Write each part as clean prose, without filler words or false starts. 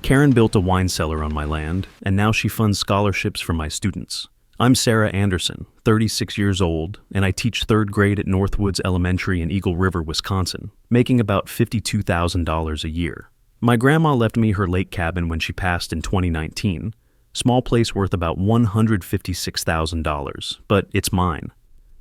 Karen built a wine cellar on my land, and now she funds scholarships for my students. I'm Sarah Anderson, 36 years old, and I teach third grade at Northwoods Elementary in Eagle River, Wisconsin, making about $52,000 a year. My grandma left me her lake cabin when she passed in 2019. Small place worth about $156,000, but it's mine.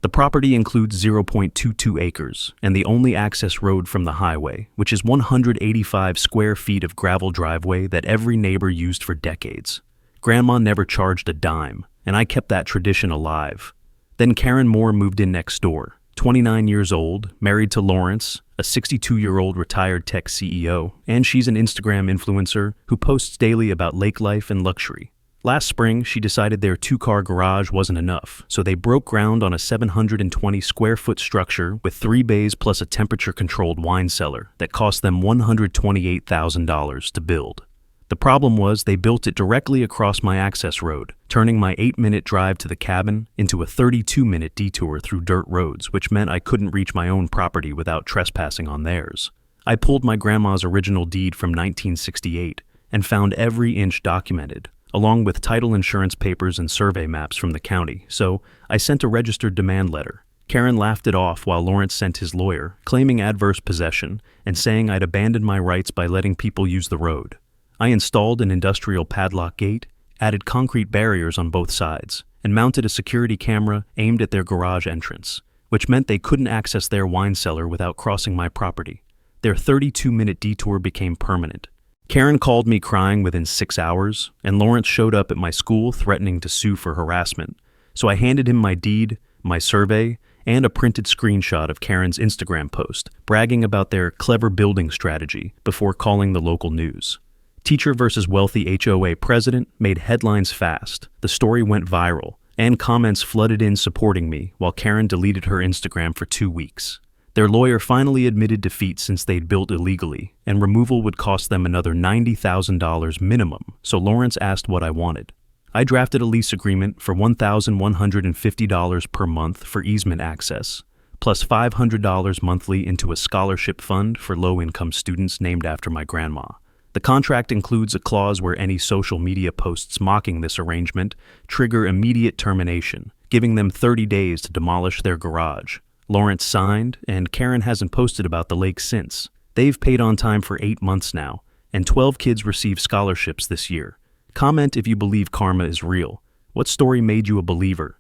The property includes 0.22 acres and the only access road from the highway, which is 185 square feet of gravel driveway that every neighbor used for decades. Grandma never charged a dime, and I kept that tradition alive. Then Karen Moore moved in next door, 29 years old, married to Lawrence, a 62-year-old retired tech CEO, and she's an Instagram influencer who posts daily about lake life and luxury. Last spring, she decided their 2-car garage wasn't enough, so they broke ground on a 720-square-foot structure with 3 bays plus a temperature-controlled wine cellar that cost them $128,000 to build. The problem was they built it directly across my access road, turning my 8-minute drive to the cabin into a 32-minute detour through dirt roads, which meant I couldn't reach my own property without trespassing on theirs. I pulled my grandma's original deed from 1968 and found every inch documented, along with title insurance papers and survey maps from the county, so I sent a registered demand letter. Karen laughed it off while Lawrence sent his lawyer, claiming adverse possession and saying I'd abandoned my rights by letting people use the road. I installed an industrial padlock gate, added concrete barriers on both sides, and mounted a security camera aimed at their garage entrance, which meant they couldn't access their wine cellar without crossing my property. Their 32-minute detour became permanent. Karen called me crying within 6 hours, and Lawrence showed up at my school threatening to sue for harassment. So I handed him my deed, my survey, and a printed screenshot of Karen's Instagram post, bragging about their clever building strategy before calling the local news. Teacher versus wealthy HOA president made headlines fast. The story went viral, and comments flooded in supporting me while Karen deleted her Instagram for 2 weeks. Their lawyer finally admitted defeat since they'd built illegally, and removal would cost them another $90,000 minimum, so Lawrence asked what I wanted. I drafted a lease agreement for $1,150 per month for easement access, plus $500 monthly into a scholarship fund for low-income students named after my grandma. The contract includes a clause where any social media posts mocking this arrangement trigger immediate termination, giving them 30 days to demolish their garage. Lawrence signed, and Karen hasn't posted about the lake since. They've paid on time for 8 months now, and 12 kids received scholarships this year. Comment if you believe karma is real. What story made you a believer?